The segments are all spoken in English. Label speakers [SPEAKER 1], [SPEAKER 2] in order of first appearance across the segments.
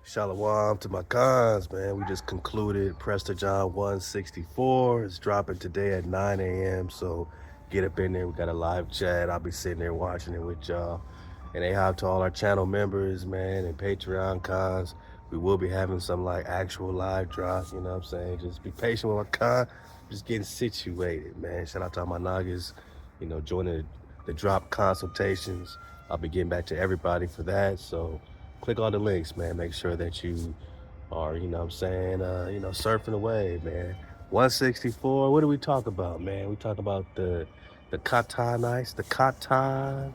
[SPEAKER 1] Shalom to my cons, man. We just concluded Prester John 164. It's dropping today at 9 a.m. So get up in there. We got a live chat. I'll be sitting there watching it with y'all. And they have to all our channel members, man, and Patreon cons. We will be having some like actual live drops, you know what I'm saying? Just be patient with my con. Just getting situated, man. Shout out to all my Nagas, joining the drop consultations. I'll be getting back to everybody for that. So click on the links, man. Make sure that you are, surfing away, man. 164, what do we talk about, man? We talk about the katan ice, the katan,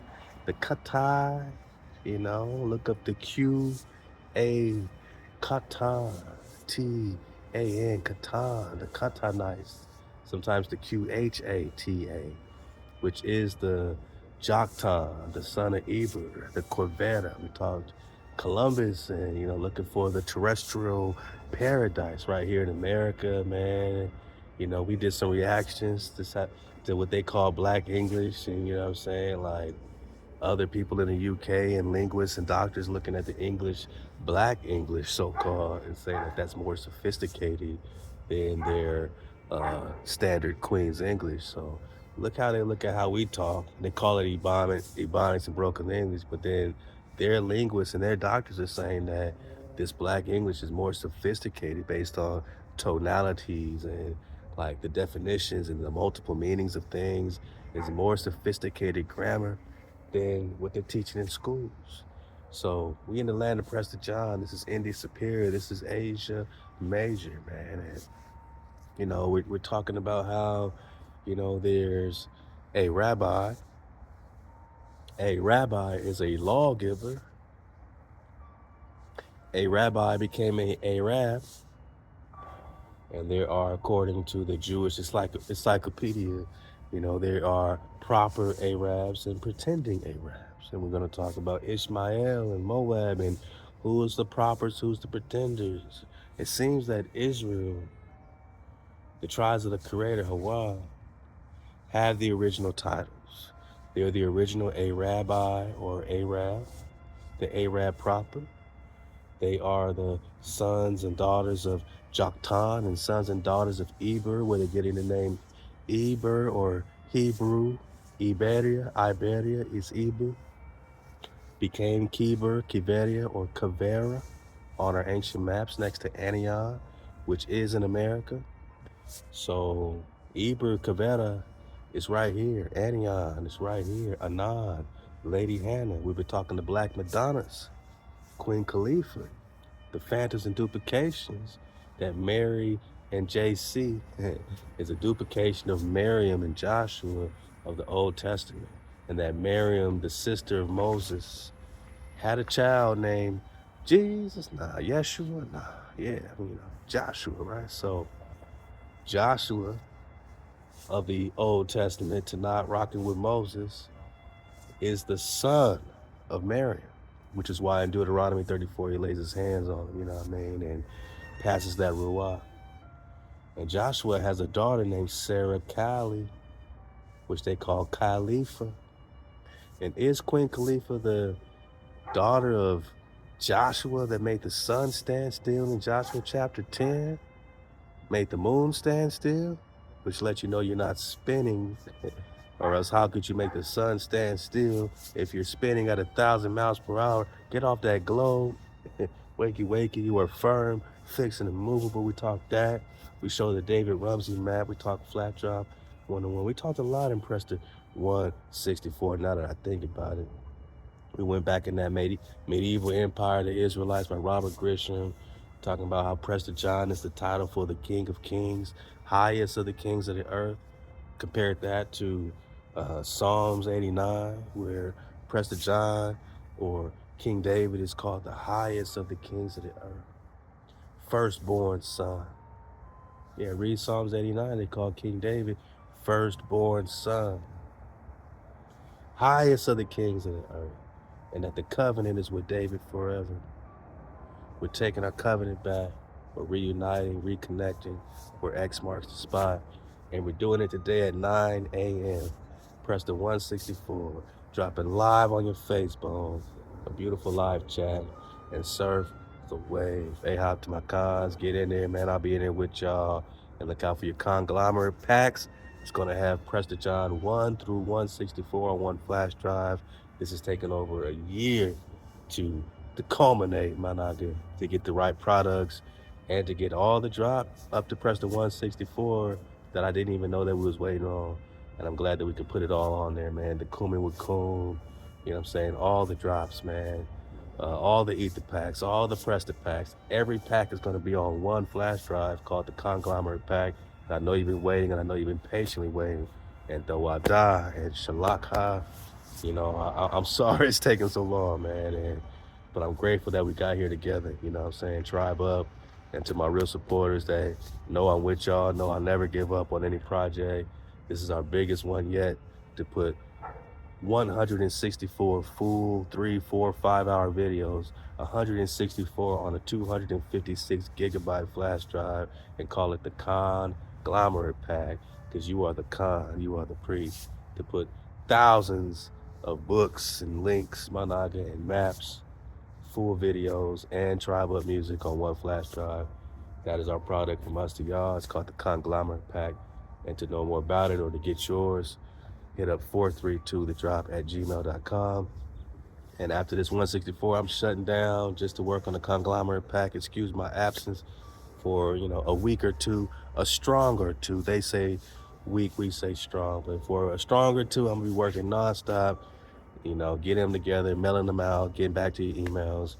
[SPEAKER 1] look up the Q-A katan, T-A-N, katan, the katan ice. Sometimes the Q-H-A-T-A, which is the Joktan, the son of Eber, the Corvetta. We talked Columbus and, looking for the terrestrial paradise right here in America, man. We did some reactions to what they call Black English, and, you know what I'm saying? Like other people in the UK and linguists and doctors looking at the English, Black English so-called, and saying that that's more sophisticated than their standard Queen's English. So look how they look at how we talk. They call it Ebonics and broken English, but then their linguists and their doctors are saying that this Black English is more sophisticated based on tonalities and like the definitions and the multiple meanings of things. Is more sophisticated grammar than what they're teaching in schools. So we in the land of Prester John. This is India Superior. This is Asia Major, man. And we're talking about how, there's a rabbi. A rabbi is a lawgiver. A rabbi became a Arab. And there are, according to the Jewish encyclopedia, there are proper Arabs and pretending Arabs. And we're going to talk about Ishmael and Moab and who is the propers, who's the pretenders. It seems that Israel, the tribes of the Creator, HaWah, have the original titles. They're the original Arabi or Arab, the Arab proper. They are the sons and daughters of Joktan and sons and daughters of Eber, where they're getting the name Eber or Hebrew. Iberia is Eber. Became Kiber, Kiveria, or Kavera on our ancient maps next to Antioch, which is in America. So Eber, Kavera is right here. Antioch is right here. Anan, Lady Hannah. We've been talking to Black Madonnas, Queen Khalifa, the phantoms and duplications that Mary and JC is a duplication of Miriam and Joshua of the Old Testament. And that Miriam, the sister of Moses, had a child named Jesus, Yeshua, Joshua, right? So Joshua of the Old Testament, to not rocking with Moses, is the son of Miriam, which is why in Deuteronomy 34, he lays his hands on him, and passes that ruah. And Joshua has a daughter named Sarah Kali, which they call Khalifa. And is Queen Khalifa the daughter of Joshua that made the sun stand still in Joshua chapter 10? Made the moon stand still? Which lets you know you're not spinning. Or else how could you make the sun stand still if you're spinning at 1,000 miles per hour? Get off that globe. Wakey, you are firm, fixed and immovable. We talked that. We showed the David Rumsey map. We talked flat drop 101. We talked a lot in Prester 164, now that I think about it. We went back in that medieval empire, the Israelites by Robert Grisham, talking about how Prester John is the title for the King of Kings, highest of the kings of the earth. Compared that to Psalms 89, where Prester John or King David is called the highest of the kings of the earth. Firstborn son. Yeah, read Psalms 89, they call King David firstborn son. Highest of the kings of the earth. And that the covenant is with David forever. We're taking our covenant back. We're reuniting, reconnecting, where X marks the spot. And we're doing it today at 9 a.m. Press the 164. Drop it live on your Facebook, a beautiful live chat, and surf the wave. A-hop to my cons, get in there, man. I'll be in there with y'all. And look out for your conglomerate packs. It's gonna have Prester John 1 through 164 on one flash drive. This is taking over a year to culminate, my nigga, to get the right products and to get all the drop up to Prester 164 that I didn't even know that we was waiting on. And I'm glad that we could put it all on there, man. The Kumin with Kun, you know what I'm saying? All the drops, man. All the ether packs, all the Prester packs. Every pack is going to be on one flash drive called the conglomerate pack. And I know you've been waiting, and I know you've been patiently waiting. And though I die, and Halal HaWah, you know, I'm sorry it's taking so long, man. But I'm grateful that we got here together, you know what I'm saying? Tribe up. And to my real supporters that know I'm with y'all, know I'll never give up on any project. This is our biggest one yet, to put 164 full 3, 4, 5-hour videos, 164 on a 256 gigabyte flash drive, and call it the conglomerate pack, because you are the con, you are the priest, to put thousands of books and links, my naga, and maps, full videos, and tribe up music on one flash drive. That is our product from us to y'all. It's called the conglomerate pack. And to know more about it or to get yours, hit up 432thedrop@gmail.com. And after this 164, I'm shutting down just to work on the conglomerate pack. Excuse my absence for, you know, a week or two, a strong or two. They say weak, we say strong. But for a stronger two, I'm gonna be working nonstop, you know, getting them together, mailing them out, getting back to your emails.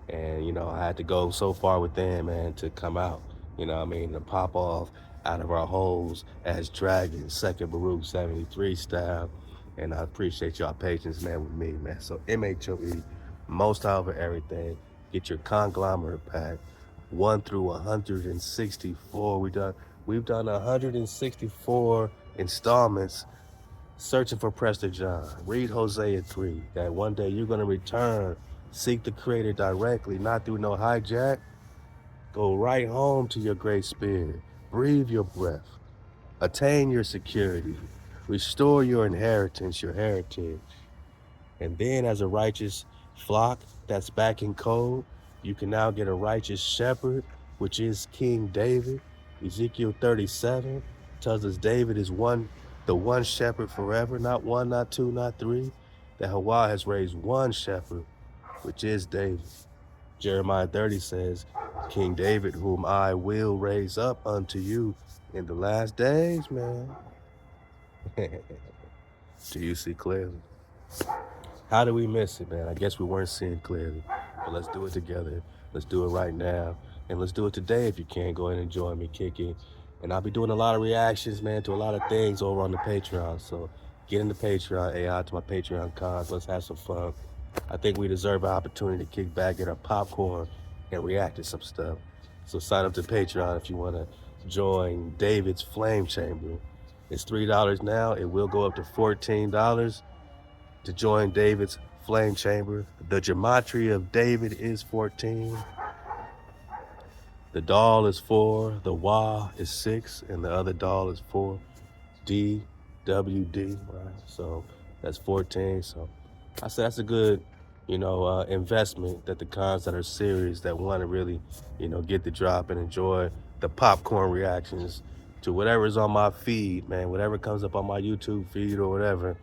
[SPEAKER 1] And, you know, I had to go so far with them, man, to come out, you know what I mean, to pop off out of our holes as dragons, second Baruch 73 style. And I appreciate y'all patience, man, with me, man. So MHOE, most over everything. Get your conglomerate pack, 1 through 164. We've done 164 installments searching for Prester John. Read Hosea 3, that one day you're gonna return, seek the Creator directly, not through no hijack. Go right home to your great spirit. Breathe your breath. Attain your security. Restore your inheritance, your heritage. And then as a righteous flock that's back in code, you can now get a righteous shepherd, which is King David. Ezekiel 37 tells us David is the one shepherd forever, not one, not two, not three. That HaWah has raised one shepherd, which is David. Jeremiah 30 says, King David, whom I will raise up unto you in the last days, man. Do you see clearly? How do we miss it, man? I guess we weren't seeing clearly. But let's do it together. Let's do it right now. And let's do it today if you can. Go ahead and join me, kick it. And I'll be doing a lot of reactions, man, to a lot of things over on the Patreon. So get in the Patreon, AI to my Patreon cons. Let's have some fun. I think we deserve an opportunity to kick back, get our popcorn, and react to some stuff. So sign up to Patreon if you want to join David's Flame Chamber. It's $3 now. It will go up to $14 to join David's Flame Chamber. The gematria of David is 14. The doll is 4, the Wah is 6, and the other doll is 4. DWD, right? So that's 14. So I said that's a good, you know, investment that the cons that are serious, that want to really, you know, get the drop and enjoy the popcorn reactions to whatever's on my feed, man, whatever comes up on my YouTube feed or whatever,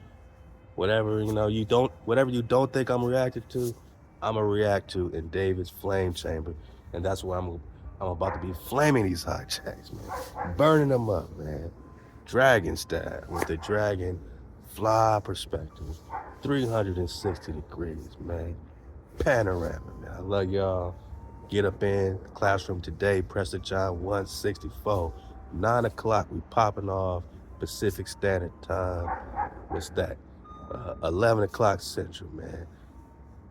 [SPEAKER 1] you know, whatever you don't think I'm reacting to, I'm gonna react to in David's Flame Chamber. And that's where I'm about to be flaming these hijacks, man. Burning them up, man. Dragon style, with the dragon fly perspective. 360 degrees, man. Panorama, man. I love y'all. Get up in the classroom today, Prester John 164. 9 o'clock, we popping off Pacific Standard Time. What's that? 11 o'clock Central, man.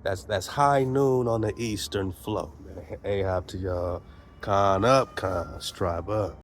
[SPEAKER 1] That's high noon on the Eastern flow, man. A-hop to y'all. Con up, con, strive up.